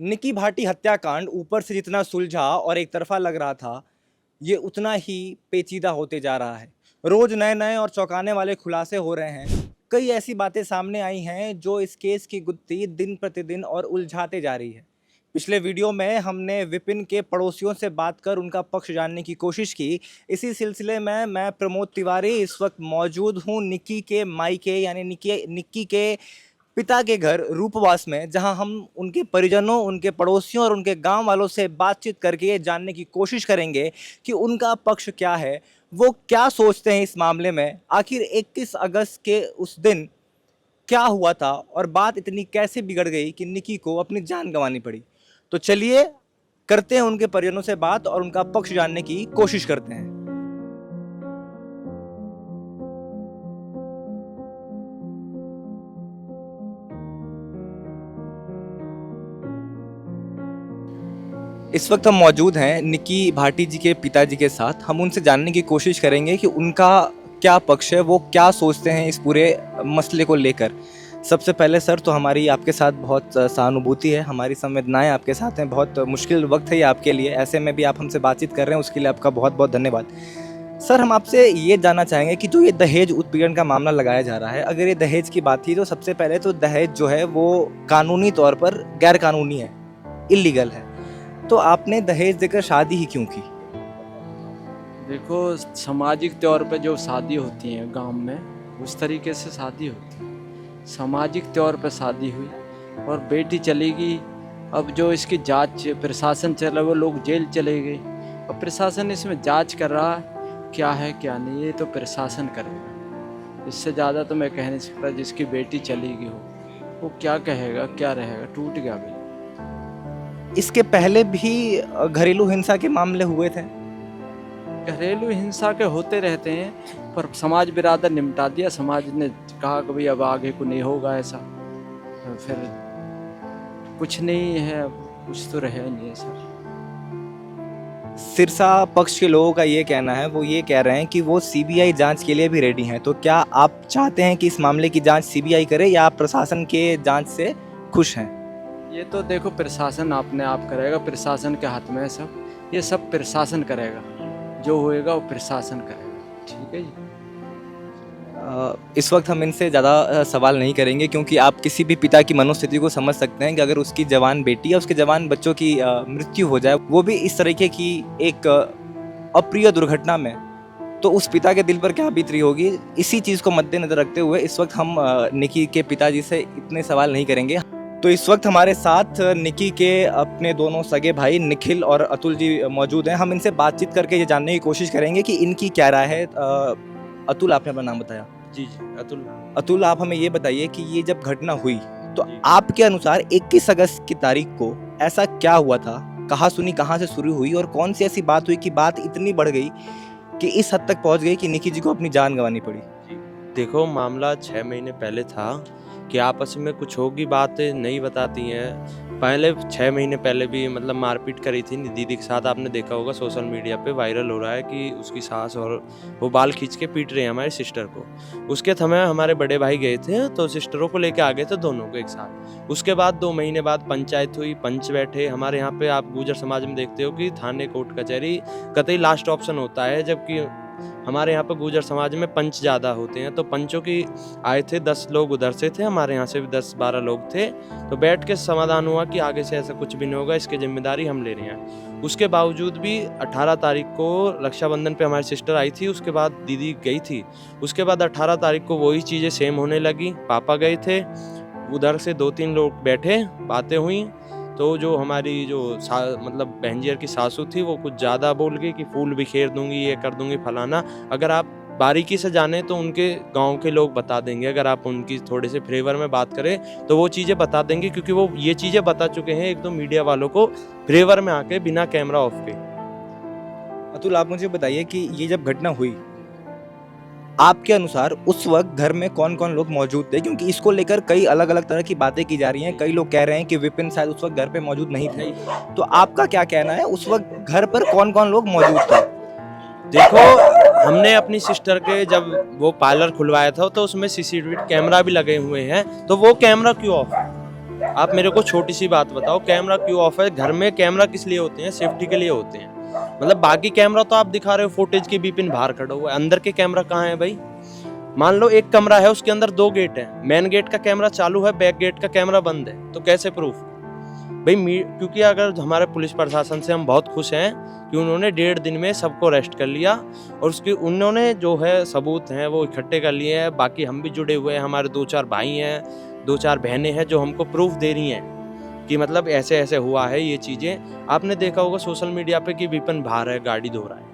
निकी भाटी हत्याकांड ऊपर से जितना सुलझा और एक तरफा लग रहा था, ये उतना ही पेचीदा होते जा रहा है। रोज नए नए और चौंकाने वाले खुलासे हो रहे हैं। कई ऐसी बातें सामने आई हैं जो इस केस की गुत्थी दिन प्रतिदिन और उलझाते जा रही है। पिछले वीडियो में हमने विपिन के पड़ोसियों से बात कर उनका पक्ष जानने की कोशिश की। इसी सिलसिले में मैं प्रमोद तिवारी इस वक्त मौजूद हूँ निक्की के मायके यानी निक्की के पिता के घर रूपवास में, जहां हम उनके परिजनों, उनके पड़ोसियों और उनके गांव वालों से बातचीत करके ये जानने की कोशिश करेंगे कि उनका पक्ष क्या है, वो क्या सोचते हैं इस मामले में। आखिर 21 अगस्त के उस दिन क्या हुआ था और बात इतनी कैसे बिगड़ गई कि निकी को अपनी जान गंवानी पड़ी। तो चलिए करते हैं उनके परिजनों से बात और उनका पक्ष जानने की कोशिश करते हैं। इस वक्त हम मौजूद हैं निकी भाटी जी के पिताजी के साथ। हम उनसे जानने की कोशिश करेंगे कि उनका क्या पक्ष है, वो क्या सोचते हैं इस पूरे मसले को लेकर। सबसे पहले सर तो हमारी आपके साथ बहुत सहानुभूति है, हमारी संवेदनाएं आपके साथ हैं। बहुत मुश्किल वक्त है ये आपके लिए, ऐसे में भी आप हमसे बातचीत कर रहे हैं, उसके लिए आपका बहुत बहुत धन्यवाद। सर हम आपसे ये जानना चाहेंगे कि जो ये दहेज उत्पीड़न का मामला लगाया जा रहा है, अगर ये दहेज की बात की तो सबसे पहले तो दहेज जो है वो कानूनी तौर पर गैर कानूनी है, इलीगल है। तो आपने दहेज देकर शादी ही क्यों की? देखो, सामाजिक तौर पे जो शादी होती है गांव में, उस तरीके से शादी होती है। सामाजिक तौर पे शादी हुई और बेटी चली गई। अब जो इसकी जांच प्रशासन चल रहा है, वो लोग जेल चले गए और प्रशासन इसमें जांच कर रहा है क्या है क्या नहीं, ये तो प्रशासन करेगा। इससे ज़्यादा तो मैं कह नहीं सकता। जिसकी बेटी चली गई हो वो क्या कहेगा, क्या रहेगा, टूट गया भाई। इसके पहले भी घरेलू हिंसा के मामले हुए थे। घरेलू हिंसा के होते रहते हैं, पर समाज बिरादर निपटा दिया। समाज ने कहा कि भाई अब आगे को नहीं होगा ऐसा, तो फिर कुछ नहीं है, कुछ तो रहे नहीं ऐसा। सिरसा पक्ष के लोगों का ये कहना है, वो ये कह रहे हैं कि वो सीबीआई जांच के लिए भी रेडी हैं। तो क्या आप चाहते हैं कि इस मामले की जांच सीबीआई करे या आप प्रशासन के जांच से खुश हैं? ये तो देखो प्रशासन अपने आप करेगा, प्रशासन के हाथ में है सब। ये सब प्रशासन करेगा, जो होएगा वो प्रशासन करेगा। ठीक है जी। इस वक्त हम इनसे ज़्यादा सवाल नहीं करेंगे, क्योंकि आप किसी भी पिता की मनोस्थिति को समझ सकते हैं कि अगर उसकी जवान बेटी या उसके जवान बच्चों की मृत्यु हो जाए, वो भी इस तरीके की एक अप्रिय दुर्घटना में, तो उस पिता के दिल पर क्या बीत रही होगी। इसी चीज़ को मद्देनजर रखते हुए इस वक्त हम निकी के पिताजी से इतने सवाल नहीं करेंगे। तो इस वक्त हमारे साथ निकी के अपने दोनों सगे भाई निखिल और अतुल जी मौजूद हैं। हम इनसे बातचीत करके ये जानने की कोशिश करेंगे कि इनकी क्या राय है। अतुल, आपने अपना नाम बताया? जी अतुल। अतुल, आप हमें ये बताइए कि ये जब घटना हुई तो आपके अनुसार 21 अगस्त की तारीख को ऐसा क्या हुआ था, कहाँ सुनी, कहाँ से शुरू हुई और कौन सी ऐसी बात हुई कि बात इतनी बढ़ गई कि इस हद तक पहुंच गई कि निकी जी को अपनी जान गंवानी पड़ी? देखो, मामला 6 महीने पहले था कि आपस में कुछ होगी, बात नहीं बताती हैं। पहले 6 महीने पहले भी मतलब मारपीट करी थी दीदी के साथ। आपने देखा होगा सोशल मीडिया पे वायरल हो रहा है कि उसकी सास और वो बाल खींच के पीट रहे हैं हमारी सिस्टर को। उसके समय हमारे बड़े भाई गए थे तो सिस्टरों को लेके आ गए थे दोनों को एक साथ। उसके बाद 2 महीने बाद पंचायत हुई, पंच बैठे। हमारे यहाँ पे आप गुर्जर समाज में देखते हो कि थाने, कोर्ट, कचहरी कतई लास्ट ऑप्शन होता है, जबकि हमारे यहाँ पर गुर्जर समाज में पंच ज़्यादा होते हैं। तो पंचों की आए थे 10 लोग, उधर से थे, हमारे यहाँ से भी 10-12 लोग थे। तो बैठ के समाधान हुआ कि आगे से ऐसा कुछ भी नहीं होगा, इसकी जिम्मेदारी हम ले रहे हैं। उसके बावजूद भी 18 तारीख को रक्षाबंधन पे हमारी सिस्टर आई थी, उसके बाद दीदी गई थी। उसके बाद 18 तारीख को वही चीज़ें सेम होने लगी। पापा गए थे, उधर से 2-3 लोग बैठे, बातें हुई। तो जो हमारी मतलब बहनजियर की सासू थी, वो कुछ ज़्यादा बोल गई कि फूल बिखेर दूंगी, ये कर दूंगी, फलाना। अगर आप बारीकी से जाने तो उनके गांव के लोग बता देंगे, अगर आप उनकी थोड़े से फेवर में बात करें तो वो चीज़ें बता देंगे, क्योंकि वो ये चीज़ें बता चुके हैं एक दो मीडिया वालों को फेवर में आके बिना कैमरा ऑफ के। अतुल, आप मुझे बताइए कि ये जब घटना हुई, आपके अनुसार उस वक्त घर में कौन कौन लोग मौजूद थे? क्योंकि इसको लेकर कई अलग अलग तरह की बातें की जा रही हैं। कई लोग कह रहे हैं कि विपिन शायद उस वक्त घर पे मौजूद नहीं थे। तो आपका क्या कहना है, उस वक्त घर पर कौन कौन लोग मौजूद थे? देखो, हमने अपनी सिस्टर के जब वो पार्लर खुलवाया था तो उसमें सीसीटीवी कैमरा भी लगे हुए हैं, तो वो कैमरा क्यों ऑफ? आप मेरे को छोटी सी बात बताओ, कैमरा क्यों ऑफ है? घर में कैमरा किस लिए होते हैं? सेफ्टी के लिए होते हैं। मतलब बाकी कैमरा तो आप दिखा रहे हो फुटेज की, विपिन बाहर खड़ा हुआ है, अंदर के कैमरा कहाँ है भाई? मान लो एक कमरा है, उसके अंदर 2 गेट है, मेन गेट का कैमरा चालू है, बैक गेट का कैमरा बंद है, तो कैसे प्रूफ भाई? क्योंकि अगर हमारे पुलिस प्रशासन से हम बहुत खुश हैं कि उन्होंने 1.5 दिन में सबको अरेस्ट कर लिया और उसकी उन्होंने जो है सबूत हैं वो इकट्ठे कर लिए हैं। बाकी हम भी जुड़े हुए हैं, हमारे 2-4 भाई हैं, 2-4 बहनें हैं जो हमको प्रूफ दे रही हैं कि मतलब ऐसे ऐसे हुआ है ये चीज़ें। आपने देखा होगा सोशल मीडिया पे कि विपिन बाहर है, गाड़ी धो रहा है।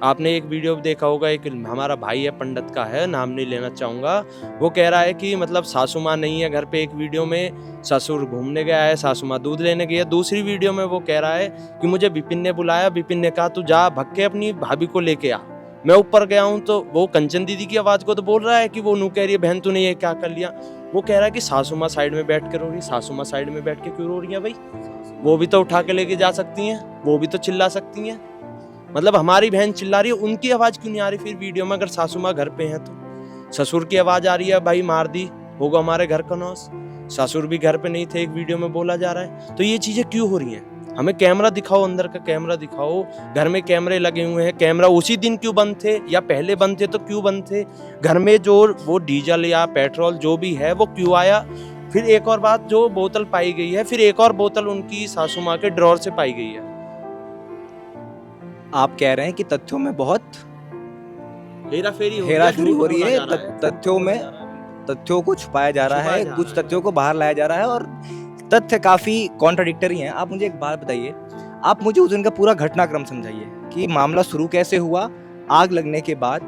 आपने एक वीडियो देखा होगा, एक हमारा भाई है, पंडित का है, नाम नहीं लेना चाहूँगा, वो कह रहा है कि मतलब सासू माँ नहीं है घर पे। एक वीडियो में ससुर घूमने गया है, सासू माँ दूध लेने गई है। दूसरी वीडियो में वो कह रहा है कि मुझे विपिन ने बुलाया, विपिन ने कहा तू जा भग के अपनी भाभी को लेके आ। मैं ऊपर गया हूँ तो वो कंचन दीदी की आवाज़ को तो बोल रहा है कि वो नू कह रही है बहन तूने ये क्या कर लिया। वो कह रहा है कि सासू माँ साइड में बैठ के रो रही। सासू माँ साइड में बैठ के क्यों रो रही है भाई? वो भी तो उठा के लेके जा सकती हैं, वो भी तो चिल्ला सकती हैं। मतलब हमारी बहन चिल्ला रही है, उनकी आवाज़ क्यों नहीं आ रही फिर वीडियो में? अगर सासू माँ घर पे हैं तो ससुर की आवाज़ आ रही है, भाई मार दी होगा हमारे घर का नौस। ससुर भी घर पे नहीं थे, एक वीडियो में बोला जा रहा है। तो ये चीज़ें क्यों हो रही हैं? हमें कैमरा दिखाओ, अंदर का कैमरा दिखाओ। घर में कैमरे लगे हुए हैं, कैमरा उसी दिन क्यों बंद थे या पहले बंद थे तो क्यों बंद थे? घर में जो वो डीजल या पेट्रोल जो भी है वो क्यों आया? फिर एक और बात, जो बोतल पाई गई है, फिर एक और बोतल उनकी सासू माँ के ड्रॉर से पाई गई है। आप कह रहे हैं कि तथ्यों में बहुत हेराफेरी हो रही है, तथ्यों को छुपाया जा रहा है, कुछ तथ्यों को बाहर लाया जा रहा है और तथ्य काफी कॉन्ट्राडिक्टरी हैं। आप मुझे एक बात बताइए, आप मुझे उस दिन का पूरा घटनाक्रम समझाइए कि मामला शुरू कैसे हुआ, आग लगने के बाद,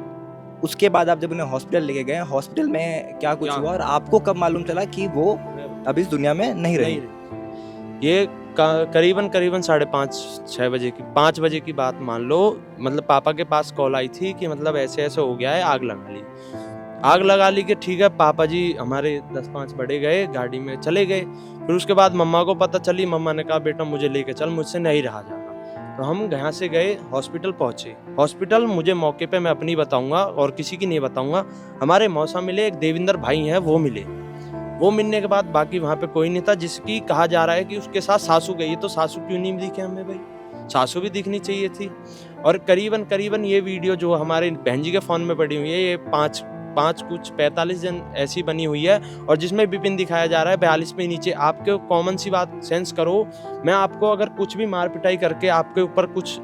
उसके बाद आप जब उन्हें हॉस्पिटल लेके गए, हॉस्पिटल में क्या कुछ हुआ और आपको कब मालूम चला कि वो अब इस दुनिया में नहीं रही? ये करीबन 5:30-6 बजे की 5 बजे की बात मान लो। मतलब पापा के पास कॉल आई थी कि मतलब ऐसे ऐसे हो गया है, आग लगा ली कि ठीक है। पापा जी हमारे 10-5 बड़े गए, गाड़ी में चले गए। फिर उसके बाद मम्मा को पता चली, मम्मा ने कहा बेटा मुझे लेके चल, मुझसे नहीं रहा जाएगा। तो हम यहाँ से गए, हॉस्पिटल पहुँचे। हॉस्पिटल मुझे मौके पे मैं अपनी बताऊँगा और किसी की नहीं बताऊँगा। हमारे मौसा मिले, एक देविंदर भाई हैं वो मिले। वो मिलने के बाद बाकी वहाँ पे कोई नहीं था, जिसकी कहा जा रहा है कि उसके साथ सासू गई है। तो सासू क्यों नहीं दिखे हमें भाई? सासू भी दिखनी चाहिए थी। और करीबन ये वीडियो जो हमारे बहन जी के फ़ोन में पड़ी हुई है, ये 45 जन ऐसी बनी हुई है और जिसमें विपिन दिखाया जा रहा है 42 पे नीचे। आपके कॉमन सी बात सेंस करो, मैं आपको अगर कुछ भी मार पिटाई करके आपके ऊपर कुछ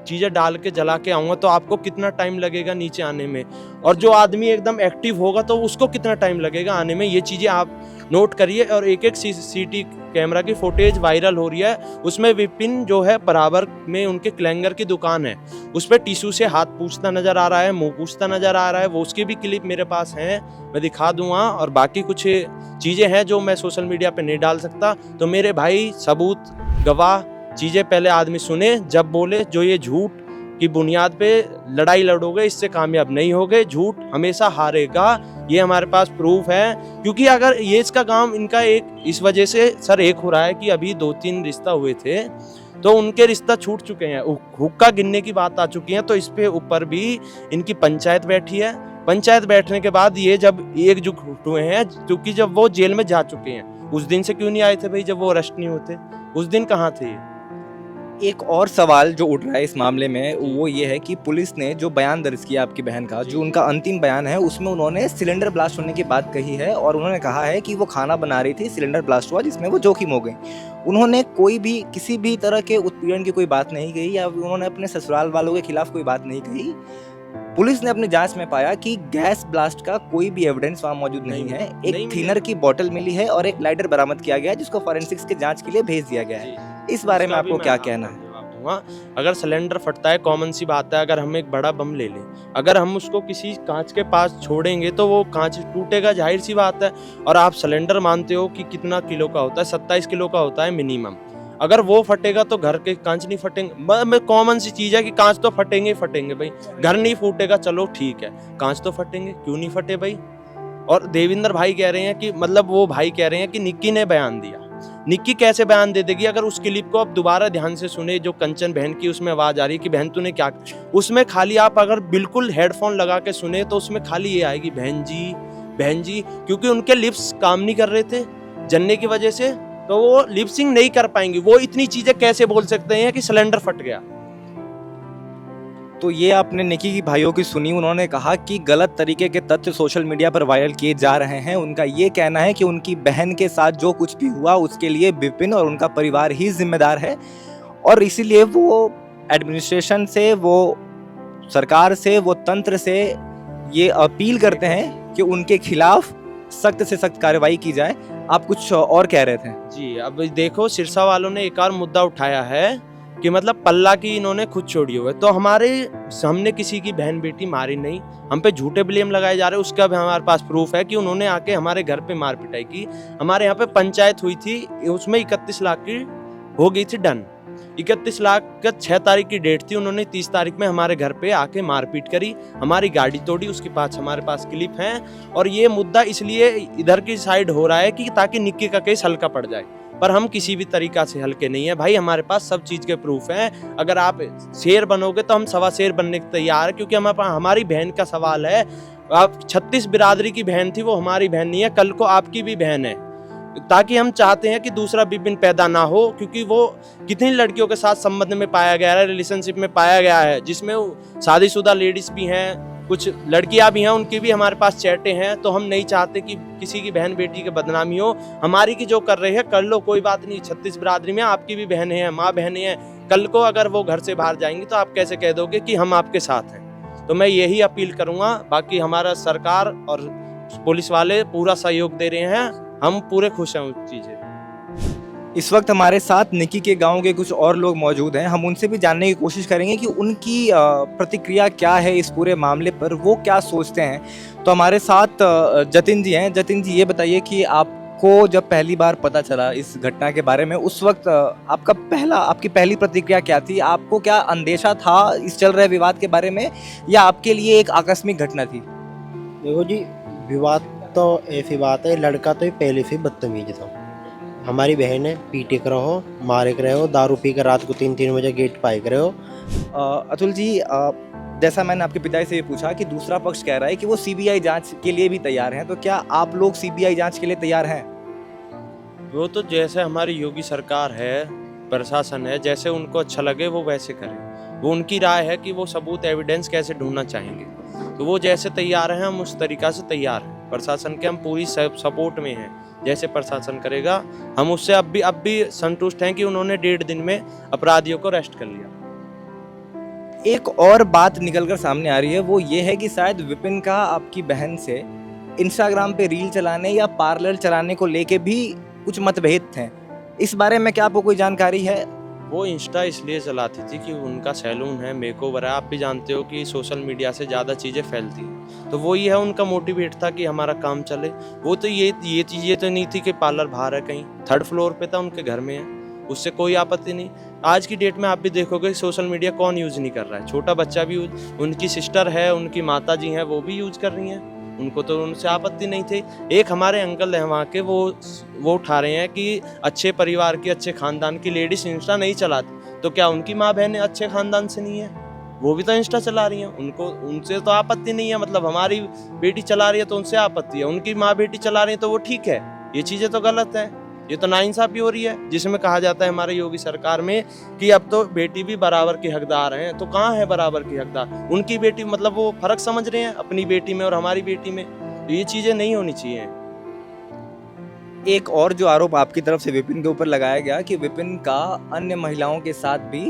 चीज़ें डाल के जला के आऊँगा तो आपको कितना टाइम लगेगा नीचे आने में? और जो आदमी एकदम एक्टिव होगा तो उसको कितना टाइम लगेगा आने में? ये चीज़ें आप नोट करिए। और एक सीसीटीवी कैमरा की फुटेज वायरल हो रही है, उसमें विपिन जो है बराबर में उनके क्लैंगर की दुकान है, उस पर टिश्यू से हाथ पूछता नजर आ रहा है, मुंह पूछता नजर आ रहा है। वो उसकी भी क्लिप मेरे पास है, मैं दिखा दूंगा। और बाकी कुछ चीज़ें हैं जो मैं सोशल मीडिया पे नहीं डाल सकता। तो मेरे भाई, सबूत, गवाह, चीज़ें पहले आदमी सुने जब बोले। जो ये झूठ की बुनियाद पे लड़ाई लड़ोगे, इससे कामयाब नहीं होगे। झूठ हमेशा हारेगा, ये हमारे पास प्रूफ है। क्योंकि अगर ये इसका काम इनका एक इस वजह से सर एक हो रहा है कि अभी 2-3 रिश्ता हुए थे तो उनके रिश्ता छूट चुके हैं, हुक्का गिनने की बात आ चुकी है। तो इस पे ऊपर भी इनकी पंचायत बैठी है। पंचायत बैठने के बाद ये जब एकजुट हुए हैं, क्योंकि जब वो जेल में जा चुके हैं, उस दिन से क्यों नहीं आए थे भाई? जब वो अरेस्ट नहीं होते उस दिन कहाँ थे? एक और सवाल जो उठ रहा है इस मामले में वो ये है कि पुलिस ने जो बयान दर्ज किया आपकी बहन का, जो उनका अंतिम बयान है, उसमें उन्होंने सिलेंडर ब्लास्ट होने की बात कही है और उन्होंने कहा है कि वो खाना बना रही थी, सिलेंडर ब्लास्ट हुआ जिसमें वो जोखिम हो गई। उन्होंने कोई भी किसी भी तरह के उत्पीड़न की कोई बात नहीं कही या उन्होंने अपने ससुराल वालों के खिलाफ कोई बात नहीं कही। पुलिस ने अपनी जांच में पाया कि गैस ब्लास्ट का कोई भी एविडेंस वहां मौजूद नहीं है। एक थिनर की बोतल मिली है और एक लाइटर बरामद किया गया है जिसको फॉरेंसिक्स के जांच के लिए भेज दिया गया है। इस बारे में आपको क्या कहना है? अगर सिलेंडर फटता है, कॉमन सी बात है, अगर हम एक बड़ा बम ले लें, अगर हम उसको किसी कांच के पास छोड़ेंगे तो वो कांच टूटेगा, जाहिर सी बात है। और आप सिलेंडर मानते हो कि कितना किलो का होता है? 27 किलो का होता है मिनिमम। अगर वो फटेगा तो घर के कांच नहीं फटेंगे? कॉमन सी चीज है कि कांच तो फटेंगे भाई। घर नहीं फूटेगा, चलो ठीक है, कांच तो फटेंगे, क्यों नहीं फटे भाई? और देविंदर भाई कह रहे हैं कि मतलब वो भाई कह रहे हैं कि निक्की ने बयान दिया। निक्की कैसे बयान दे देगी? अगर उस क्लिप को आप दोबारा ध्यान से सुने, जो कंचन बहन की उसमें आवाज आ रही है कि बहन तूने क्या, उसमें खाली आप अगर बिल्कुल हेडफोन लगा के सुने तो उसमें खाली ये आएगी बहन जी, क्योंकि उनके लिप्स काम नहीं कर रहे थे। जलने की वजह से, तो वो लिपसिंग नहीं कर पाएंगी। वो इतनी चीजें कैसे बोल सकते हैं कि सिलेंडर फट गया। तो ये आपने निकी की भाइयों की सुनी। उन्होंने कहा कि गलत तरीके के तथ्य सोशल मीडिया पर वायरल किए जा रहे हैं। उनका ये कहना है कि उनकी बहन के साथ जो कुछ भी हुआ उसके लिए विपिन और उनका परिवार ही जिम्मेदार है, और इसीलिए वो एडमिनिस्ट्रेशन से, वो सरकार से, वो तंत्र से ये अपील करते हैं कि उनके खिलाफ सख्त से सख्त कार्रवाई की जाए। आप कुछ और कह रहे थे? जी, अब देखो सिरसा वालों ने एक और मुद्दा उठाया है कि मतलब पल्ला की इन्होंने खुद छोड़ी हुई है। तो हमने किसी की बहन बेटी मारी नहीं, हम पे झूठे ब्लेम लगाए जा रहे हैं। उसका भी हमारे पास प्रूफ है कि उन्होंने आके हमारे घर पे मार पिटाई की। हमारे यहाँ पे पंचायत हुई थी, उसमें 31 लाख की हो गई थी डन। 31 लाख का 6 तारीख की डेट थी, उन्होंने 30 तारीख में हमारे घर पे आके मारपीट करी, हमारी गाड़ी तोड़ी। उसके पास हमारे पास क्लिप हैं, और ये मुद्दा इसलिए इधर की साइड हो रहा है कि ताकि निक्की का केस हल्का पड़ जाए, पर हम किसी भी तरीका से हल्के नहीं है भाई। हमारे पास सब चीज के प्रूफ हैं। अगर आप शेर बनोगे तो हम सवा शेर बनने के तैयार है, क्योंकि हमारी बहन का सवाल है। आप 36 बिरादरी की बहन थी, वो हमारी बहन नहीं है, कल को आपकी भी बहन है। ताकि हम चाहते हैं कि दूसरा विपिन पैदा ना हो, क्योंकि वो कितनी लड़कियों के साथ संबंध में पाया गया है, रिलेशनशिप में पाया गया है, जिसमें शादीशुदा लेडीज भी हैं, कुछ लड़कियां भी हैं, उनकी भी हमारे पास चैटें हैं। तो हम नहीं चाहते कि किसी की बहन बेटी की बदनामी हो। हमारी की जो कर रहे हैं कर लो, कोई बात नहीं। 36 बिरादरी में आपकी भी बहनें हैं, माँ बहनें हैं। कल को अगर वो घर से बाहर जाएंगी तो आप कैसे कह दोगे कि हम आपके साथ हैं? तो मैं यही अपील करूंगा। बाकी हमारा सरकार और पुलिस वाले पूरा सहयोग दे रहे हैं, हम पूरे खुश हैं उस चीज़ से। इस वक्त हमारे साथ निकी के गांव के कुछ और लोग मौजूद हैं। हम उनसे भी जानने की कोशिश करेंगे कि उनकी प्रतिक्रिया क्या है इस पूरे मामले पर, वो क्या सोचते हैं। तो हमारे साथ जतिन जी हैं। जतिन जी, ये बताइए कि आपको जब पहली बार पता चला इस घटना के बारे में, उस वक्त आपकी पहली प्रतिक्रिया क्या थी? आपको क्या अंदेशा था इस चल रहे विवाद के बारे में, या आपके लिए एक आकस्मिक घटना थी? देखो जी, विवाद तो ऐसी बात है, लड़का तो पहले से बदतमीज था। हमारी बहन है, पीटे कर रहो, मारे कर रहो, दारू पी कर रात को 3-3 बजे गेट पाए कर रहो। अतुल जी, जैसा मैंने आपके पिताजी से ये पूछा कि दूसरा पक्ष कह रहा है कि वो सीबीआई जांच के लिए भी तैयार हैं, तो क्या आप लोग सीबीआई जांच के लिए तैयार हैं? वो तो जैसे हमारी योगी सरकार है, प्रशासन है, जैसे उनको अच्छा लगे वो वैसे करें। वो उनकी राय है कि वो सबूत एविडेंस कैसे ढूंढना चाहेंगे, तो वो जैसे तैयार हैं हम उस तरीका से तैयार हैं। प्रशासन के हम पूरी सपोर्ट में हैं। जैसे प्रशासन करेगा हम उससे अब भी संतुष्ट हैं कि उन्होंने 1.5 दिन में अपराधियों को अरेस्ट कर लिया। एक और बात निकलकर सामने आ रही है, वो ये है कि शायद विपिन का आपकी बहन से इंस्टाग्राम पे रील चलाने या पार्लर चलाने को लेके भी कुछ मतभेद थे। इस बारे में क्या आपको कोई जानकारी है? वो इंस्टा इसलिए चलाती थी कि उनका सैलून है, मेकओवर है। आप भी जानते हो कि सोशल मीडिया से ज़्यादा चीज़ें फैलती हैं, तो वो ही है उनका मोटिवेट था कि हमारा काम चले। वो तो ये चीज़ें तो नहीं थी कि पार्लर बाहर है, कहीं 3rd फ्लोर पे था, उनके घर में है, उससे कोई आपत्ति नहीं। आज की डेट में आप भी देखोगे सोशल मीडिया कौन यूज़ नहीं कर रहा है? छोटा बच्चा भी उनकी सिस्टर है, उनकी माता जी हैं, वो भी यूज़ कर रही हैं, उनको तो उनसे आपत्ति नहीं थी। एक हमारे अंकल है वहाँ के, वो उठा रहे हैं कि अच्छे परिवार की, अच्छे खानदान की लेडीज इंस्टा नहीं चलाती, तो क्या उनकी माँ बहन अच्छे खानदान से नहीं है? वो भी तो इंस्टा चला रही हैं, उनसे तो आपत्ति नहीं है। मतलब हमारी बेटी चला रही है तो उनसे आपत्ति है, उनकी माँ बेटी चला रही है तो वो ठीक है। ये चीज़ें तो गलत है, ये तो नाइंसाफी हो रही है। जिसमें कहा जाता है हमारे योगी सरकार में कि अब तो बेटी भी बराबर के हकदार हैं, तो कहाँ है बराबर के हकदार? उनकी बेटी, मतलब वो फर्क समझ रहे हैं अपनी बेटी में और हमारी बेटी में। तो ये चीज़ें नहीं होनी चाहिए। एक और जो आरोप आपकी तरफ से विपिन के ऊपर लगाया गया कि विपिन का अन्य महिलाओं के साथ भी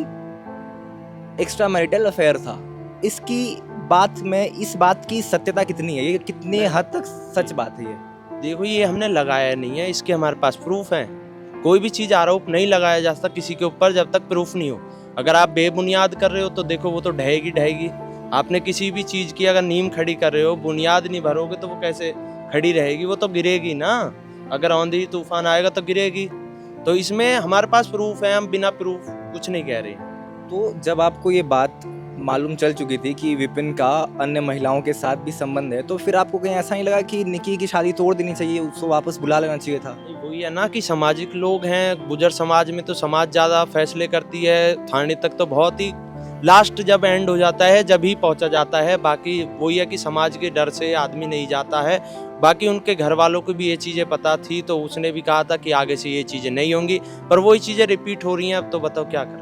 एक्स्ट्रा मैरिटल अफेयर था, इस बात की सत्यता कितनी है? ये कितने हद तक सच बात है? ये देखो, ये हमने लगाया नहीं है, इसके हमारे पास प्रूफ है। कोई भी चीज़ आरोप नहीं लगाया जा सकता किसी के ऊपर जब तक प्रूफ नहीं हो। अगर आप बेबुनियाद कर रहे हो तो देखो वो तो ढहेगी। आपने किसी भी चीज़ की अगर नींव खड़ी कर रहे हो, बुनियाद नहीं भरोगे तो वो कैसे खड़ी रहेगी? वो तो गिरेगी ना। अगर आंधी तूफान आएगा तो गिरेगी। तो इसमें हमारे पास प्रूफ है, हम बिना प्रूफ कुछ नहीं कह रहे। तो जब आपको ये बात मालूम चल चुकी थी कि विपिन का अन्य महिलाओं के साथ भी संबंध है, तो फिर आपको कहीं ऐसा नहीं लगा कि निकी की शादी तोड़ देनी चाहिए, उसको वापस बुला लेना चाहिए था? वही है ना कि सामाजिक लोग हैं, गुजर समाज में तो समाज ज़्यादा फैसले करती है, थाने तक तो बहुत ही लास्ट जब एंड हो जाता है जब ही पहुंचा जाता है। बाकी वही है कि समाज के डर से आदमी नहीं जाता है। बाकी उनके घर वालों को भी ये चीज़ें पता थी, तो उसने भी कहा था कि आगे से ये चीज़ें नहीं होंगी, पर वही चीज़ें रिपीट हो रही हैं। अब तो बताओ क्या करें।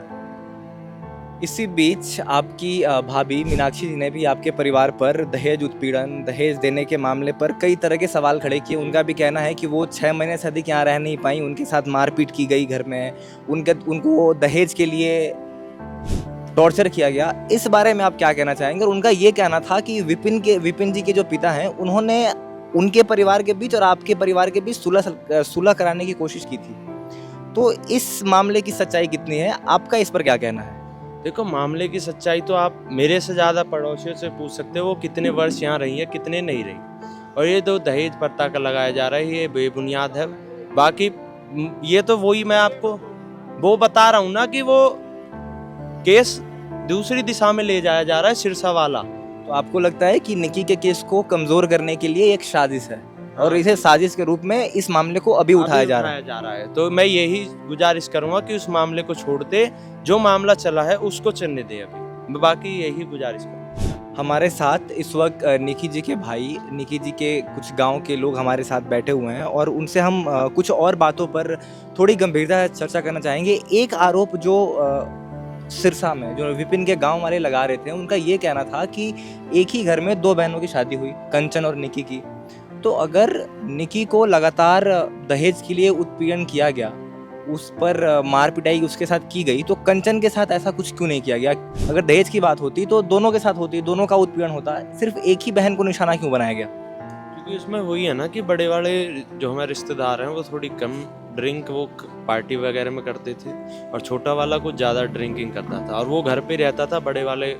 इसी बीच आपकी भाभी मीनाक्षी जी ने भी आपके परिवार पर दहेज उत्पीड़न, दहेज देने के मामले पर कई तरह के सवाल खड़े किए। उनका भी कहना है कि वो 6 महीने से अधिक यहाँ रह नहीं पाई, उनके साथ मारपीट की गई घर में, उनको दहेज के लिए टॉर्चर किया गया। इस बारे में आप क्या कहना चाहेंगे? और उनका ये कहना था कि विपिन जी के जो पिता हैं, उन्होंने उनके परिवार के बीच और आपके परिवार के बीच सुलह कराने की कोशिश की थी। तो इस मामले की सच्चाई कितनी है? आपका इस पर क्या कहना है? देखो, मामले की सच्चाई तो आप मेरे से ज़्यादा पड़ोसियों से पूछ सकते हो, वो कितने वर्ष यहाँ रही है, कितने नहीं रही। और ये तो दहेज प्रथा का लगाया जा रहा है, ये बेबुनियाद है। बाकी ये तो वही मैं आपको वो बता रहा हूँ ना कि वो केस दूसरी दिशा में ले जाया जा रहा है, सिरसा वाला। तो आपको लगता है कि निकी के केस को कमजोर करने के लिए एक साजिश है और इसे साजिश के रूप में इस मामले को अभी उठाया जा रहा है? तो मैं यही गुजारिश करूंगा कि उस मामले को छोड़ दे, जो मामला चला है उसको चलने दे अभी। बाकी यही गुजारिश करूंगा। हमारे साथ इस वक्त निकी जी के भाई, निकी जी के कुछ गांव के लोग हमारे साथ बैठे हुए हैं और उनसे हम कुछ और बातों पर थोड़ी गंभीरता से चर्चा करना चाहेंगे। एक आरोप जो सिरसा में जो विपिन के गांव वाले लगा रहे थे, उनका ये कहना था कि एक ही घर में 2 बहनों की शादी हुई, कंचन और निकी की। तो अगर निकी को लगातार दहेज के लिए उत्पीड़न किया गया, उस पर मार पिटाई उसके साथ की गई, तो कंचन के साथ ऐसा कुछ क्यों नहीं किया गया? अगर दहेज की बात होती तो दोनों के साथ होती, दोनों का उत्पीड़न होता, सिर्फ एक ही बहन को निशाना क्यों बनाया गया? क्योंकि उसमें वही है ना कि बड़े वाले जो हमारे रिश्तेदार हैं वो थोड़ी कम ड्रिंक वो पार्टी वगैरह में करते थे, और छोटा वाला कुछ ज़्यादा ड्रिंकिंग करता था, और वो घर पे रहता था। बड़े वाले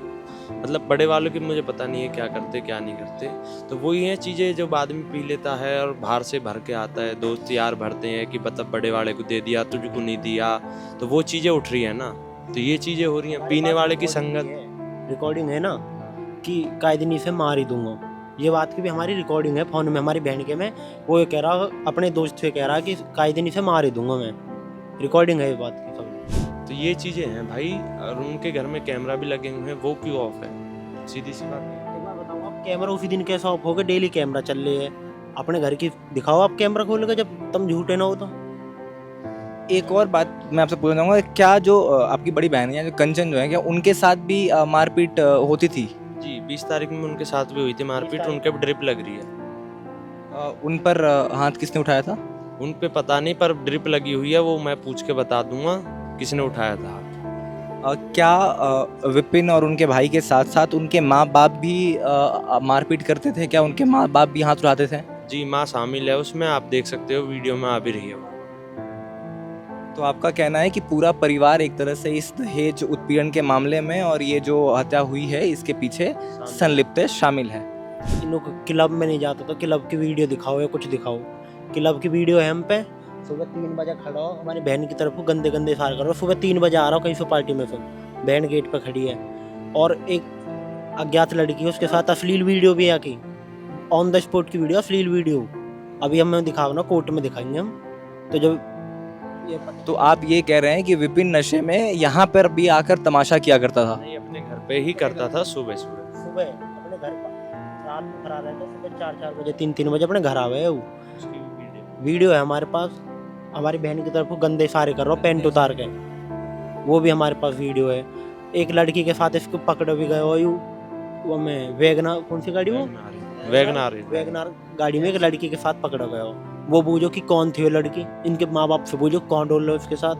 मतलब बड़े वालों की मुझे पता नहीं है क्या करते क्या नहीं करते। तो वही है चीज़ें, जो आदमी पी लेता है और बाहर से भर के आता है, दोस्त यार भरते हैं कि मतलब बड़े वाले को दे दिया, तुझको नहीं दिया, तो वो चीज़ें उठ रही है ना। तो ये चीज़ें हो रही हैं, पीने वाले की संगत। रिकॉर्डिंग है ना कि कायदनी से मार ही दूंगा, ये बात की भी हमारी रिकॉर्डिंग है फ़ोन में हमारी बहन के में। वो ये कह रहा, अपने दोस्त से कह रहा कि कायदनी से मार ही दूंगा मैं। रिकॉर्डिंग है ये बात की सब। तो ये चीज़ें हैं भाई, और उनके घर में कैमरा भी लगे हुए हैं, वो क्यों ऑफ है? सीधी सी बात है। एक बात बताऊँ, आप कैमरा उसी दिन कैसा ऑफ होगा? डेली कैमरा चल रही है, अपने घर की दिखाओ आप कैमरा खोल के, जब तुम झूठे ना हो तो। एक और बात मैं आपसे पूछना चाहूँगा, क्या जो आपकी बड़ी बहन है जो कंचन जो है, क्या उनके साथ भी मारपीट होती थी? जी, 20 तारीख में उनके साथ भी हुई थी मारपीट, उनके भी ड्रिप लग रही है। उन पर हाथ किसने उठाया था? उन पे पता नहीं, पर ड्रिप लगी हुई है, वो मैं पूछ के बता दूंगा किसने उठाया था। क्या विपिन और उनके भाई के साथ साथ उनके माँ बाप भी मारपीट करते थे? क्या उनके माँ बाप भी हाथ उठाते थे? जी, माँ शामिल है उसमें, आप देख सकते हो वीडियो में आ भी रही है वो। तो आपका कहना है कि पूरा परिवार एक तरह से इस दहेज उत्पीड़न के मामले में और ये जो हत्या हुई है इसके पीछे संलिप्त है, शामिल है? इन लोग क्लब में नहीं जाता तो क्लब की वीडियो दिखाओ या कुछ दिखाओ। क्लब की वीडियो है हम पे, सुबह 3 बजे खड़ा हो, हमारी बहन की तरफ को गंदे गंदे इशारे करो। सुबह 3 बजे आ रहा हो कहीं से पार्टी में से, बहन गेट पे खड़ी है और एक अज्ञात लड़की है, उसके साथ अश्लील वीडियो भी है की, ऑन द स्पॉट की वीडियो, अश्लील वीडियो। अभी हमें दिखाओ ना, कोर्ट में दिखाएंगे हम। तो जब तो आप ये कह रहे हैं कि विपिन नशे में यहाँ पर भी आकर तमाशा किया करता था? नहीं, अपने घर पे ही करता था। सुबह सुबह अपने घर पर रात में खड़ा रहता, सुबह 4 बजे 3 बजे अपने घर आवे। वो वीडियो है हमारे पास, हमारी बहन की तरफ को गंदे इशारे कर रहा हूँ पैंट उतार के, वो भी हमारे पास वीडियो है। एक लड़की के साथ इसको पकड़ भी गए वो में वैगनार, कौन सी गाड़ी वो वैगनार गाड़ी में एक लड़की के साथ पकड़ा गया हो। वो पूछो कि कौन थी वो लड़की, इनके माँ बाप से पूछो कौन डोल रहा है उसके साथ।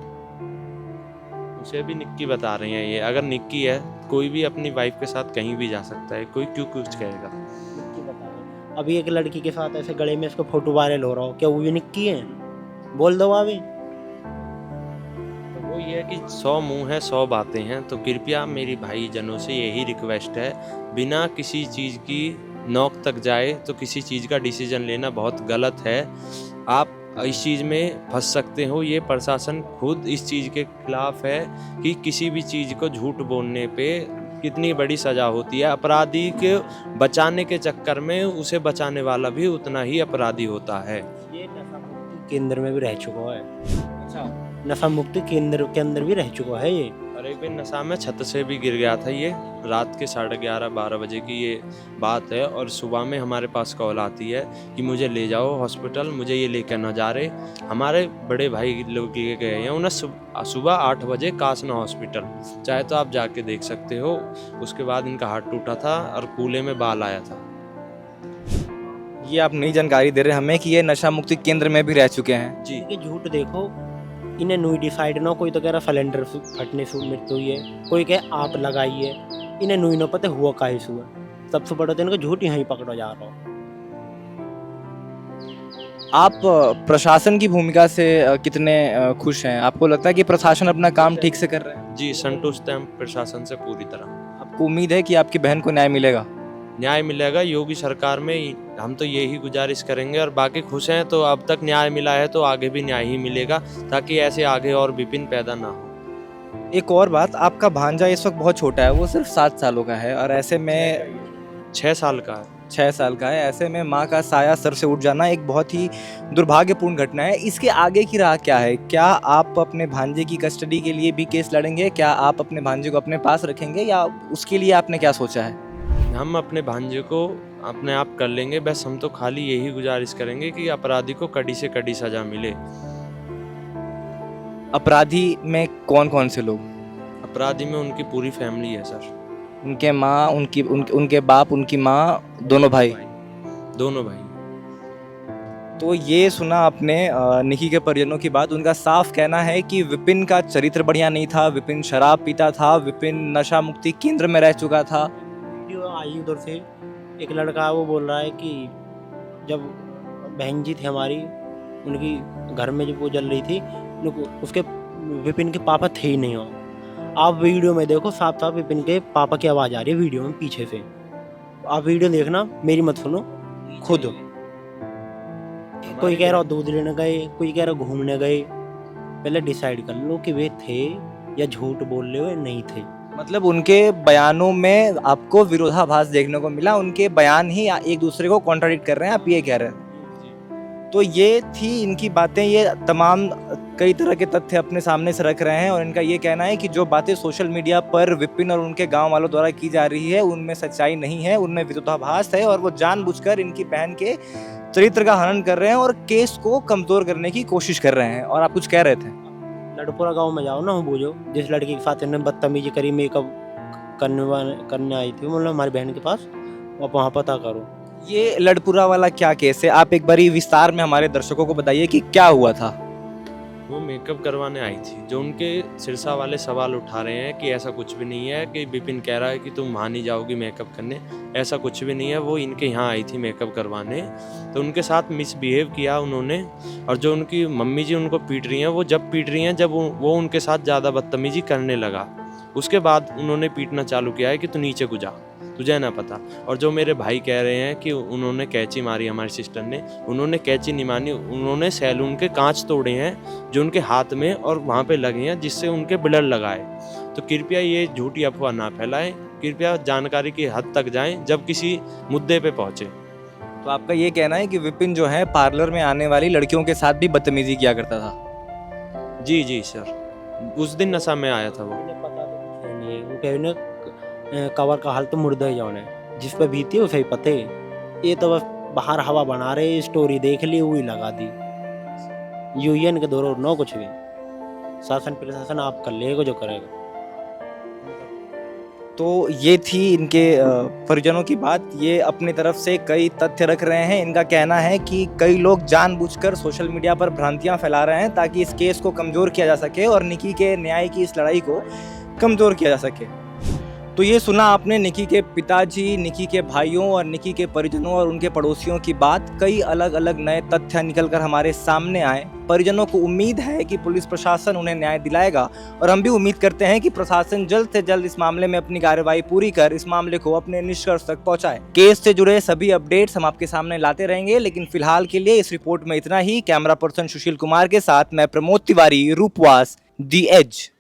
उसे भी निक्की बता रही हैं ये। अगर निक्की है, कोई भी अपनी वाइफ के साथ कहीं भी जा सकता है, कोई क्यों कुछ कहेगा? निक्की बता रहे, अभी एक लड़की के साथ ऐसे गले में इसका फोटो वायरल हो रहा हो, क्या वो भी निक्की है? बोल दो अभी। तो वो ये है कि 100 मुंह है 100 बातें हैं। तो कृपया मेरी भाई जनों से यही रिक्वेस्ट है, बिना किसी चीज़ की नोक तक जाए तो किसी चीज़ का डिसीजन लेना बहुत गलत है। आप इस चीज़ में फंस सकते हो। ये प्रशासन खुद इस चीज़ के खिलाफ है कि किसी भी चीज़ को झूठ बोलने पे कितनी बड़ी सज़ा होती है। अपराधी के बचाने के चक्कर में उसे बचाने वाला भी उतना ही अपराधी होता है। ये नशा मुक्ति केंद्र में भी रह चुका है। अच्छा, नशा मुक्ति केंद्र के अंदर भी रह चुका है ये। और एक बार नशा में छत से भी गिर गया था। ये रात के 11:30-12 बजे की ये बात है। और सुबह में हमारे पास कॉल आती है कि मुझे ले जाओ हॉस्पिटल, मुझे ये लेकर ना जा रहे। हमारे बड़े भाई लोग ले गए हैं उन्हें सुबह 8 बजे कासना हॉस्पिटल, चाहे तो आप जाके देख सकते हो। उसके बाद इनका हाथ टूटा था और कूल्हे में बाल आया था। ये आप नई जानकारी दे रहे हैं हमें कि ये नशा मुक्ति केंद्र में भी रह चुके हैं। जी ये झूठ देखो, इन्हें नुई डिसाइड ना, कोई तो कह रहा सिलेंडर फटने से मृत्यु हुई है, कोई कहे आप लगाइए, इन्हें नुई ना पता हुआ काहे से हुआ। सबसे बड़ा तो इनका झूठ यहीं पकड़ा जा रहा हो। आप प्रशासन की भूमिका से कितने खुश हैं? आपको लगता है कि प्रशासन अपना काम ठीक से कर रहे हैं? जी, संतुष्ट हैं हम प्रशासन से पूरी तरह। आपको उम्मीद है कि आपकी बहन को न्याय मिलेगा? न्याय मिलेगा योगी सरकार में, हम तो यही गुजारिश करेंगे। और बाकी खुश हैं तो अब तक न्याय मिला है तो आगे भी न्याय ही मिलेगा, ताकि ऐसे आगे और विपिन पैदा ना हो। एक और बात, आपका भांजा इस वक्त बहुत छोटा है, वो सिर्फ 7 सालों का है और ऐसे में 6 साल का है। 6 साल का है। ऐसे में माँ का साया सर से उठ जाना एक बहुत ही दुर्भाग्यपूर्ण घटना है। इसके आगे की राह क्या है? क्या आप अपने भांजे की कस्टडी के लिए भी केस लड़ेंगे? क्या आप अपने भांजे को अपने पास रखेंगे या उसके लिए आपने क्या सोचा है? हम अपने भांजे को अपने आप कर लेंगे, बस हम तो खाली यही गुजारिश करेंगे कि अपराधी को कड़ी से कड़ी सजा मिले। अपराधी में कौन कौन से लोग? अपराधी में उनकी पूरी फैमिली है सर। उनके माँ, उनके बाप, उनकी माँ, दोनों भाई? दोनों भाई। तो ये सुना आपने निकी के परिजनों की बात। उनका साफ कहना है कि विपिन का चरित्र बढ़िया नहीं था, विपिन शराब पीता था, विपिन नशा मुक्ति केंद्र में रह चुका था। वीडियो आई उधर से, एक लड़का वो बोल रहा है कि जब बहन जी थी हमारी, उनकी घर में जब वो जल रही थी, उसके विपिन के पापा थे ही नहीं। आप वीडियो में देखो, साफ साफ विपिन के पापा की आवाज़ आ रही है वीडियो में पीछे से। आप वीडियो देखना, मेरी मत सुनो खुद। कोई कह रहा दूध लेने गए, कोई कह रहा घूमने गए। पहले डिसाइड कर लो कि वे थे या झूठ बोल रहे हो या नहीं थे। मतलब उनके बयानों में आपको विरोधाभास देखने को मिला, उनके बयान ही एक दूसरे को कॉन्ट्राडिक्ट कर रहे हैं, आप ये कह रहे हैं। तो ये थी इनकी बातें, ये तमाम कई तरह के तथ्य अपने सामने से रख रहे हैं और इनका ये कहना है कि जो बातें सोशल मीडिया पर विपिन और उनके गांव वालों द्वारा की जा रही है उनमें सच्चाई नहीं है, उनमें विरोधाभास है और वो जानबूझकर इनकी बहन के चरित्र का हनन कर रहे हैं और केस को कमजोर करने की कोशिश कर रहे हैं। और आप कुछ कह रहे थे? लड़पुरा गांव में जाओ ना, वो बोझो जिस लड़की के साथ इन्होंने बदतमीजी करी, मेकअप करने आई थी, मतलब हमारी बहन के पास, आप वहाँ पता करो। ये लड़पुरा वाला क्या केस है? आप एक बारी विस्तार में हमारे दर्शकों को बताइए कि क्या हुआ था। वो मेकअप करवाने आई थी। जो उनके सिरसा वाले सवाल उठा रहे हैं कि ऐसा कुछ भी नहीं है, कि विपिन कह रहा है कि तुम वहाँ नहीं जाओगी मेकअप करने, ऐसा कुछ भी नहीं है। वो इनके यहाँ आई थी मेकअप करवाने, तो उनके साथ मिसबिहेव किया उन्होंने। और जो उनकी मम्मी जी उनको पीट रही हैं, वो जब पीट रही हैं जब वो उनके साथ ज़्यादा बदतमीजी करने लगा, उसके बाद उन्होंने पीटना चालू किया है कि तू नीचे को जा, तुझे ना पता। और जो मेरे भाई कह रहे हैं कि उन्होंने कैंची मारी, हमारी सिस्टर ने, उन्होंने कैंची नहीं मारी, उन्होंने सैलून के कांच तोड़े हैं जो उनके हाथ में और वहाँ पे लगे हैं, जिससे उनके ब्लड लगा है। तो कृपया ये झूठी अफवाह ना फैलाएं, कृपया जानकारी की हद तक जाएं जब किसी मुद्दे पे पहुँचे। तो आपका ये कहना है कि विपिन जो है पार्लर में आने वाली लड़कियों के साथ भी बदतमीजी किया करता था? जी जी सर, उस दिन नशा में आया था वो। पता तो कुछ है नहीं है, वो कह रहे कवर का हाल तो मुर्दा ही जाने, जिस पे बीती है उसे ही पते। ये तो बस बाहर हवा बना रहे, स्टोरी देख ली वही लगा दी। यूएन के दौर नो कुछ भी, शासन प्रशासन आप कर लेगा जो करेगा। तो ये थी इनके परिजनों की बात। ये अपनी तरफ से कई तथ्य रख रहे हैं। इनका कहना है कि कई लोग जानबूझकर सोशल मीडिया पर भ्रांतियां फैला रहे हैं ताकि इस केस को कमज़ोर किया जा सके और निकी के न्याय की इस लड़ाई को कमज़ोर किया जा सके। तो ये सुना आपने निकी के पिताजी, निकी के भाइयों और निकी के परिजनों और उनके पड़ोसियों की बात। कई अलग अलग नए तथ्य निकलकर हमारे सामने आए। परिजनों को उम्मीद है कि पुलिस प्रशासन उन्हें न्याय दिलाएगा और हम भी उम्मीद करते हैं कि प्रशासन जल्द से जल्द इस मामले में अपनी कार्रवाई पूरी कर इस मामले को अपने निष्कर्ष तक पहुंचाए। केस से जुड़े सभी अपडेट्स हम आपके सामने लाते रहेंगे, लेकिन फिलहाल के लिए इस रिपोर्ट में इतना ही। कैमरा पर्सन सुशील कुमार के साथ मैं प्रमोद तिवारी, रूपवास, दी एज।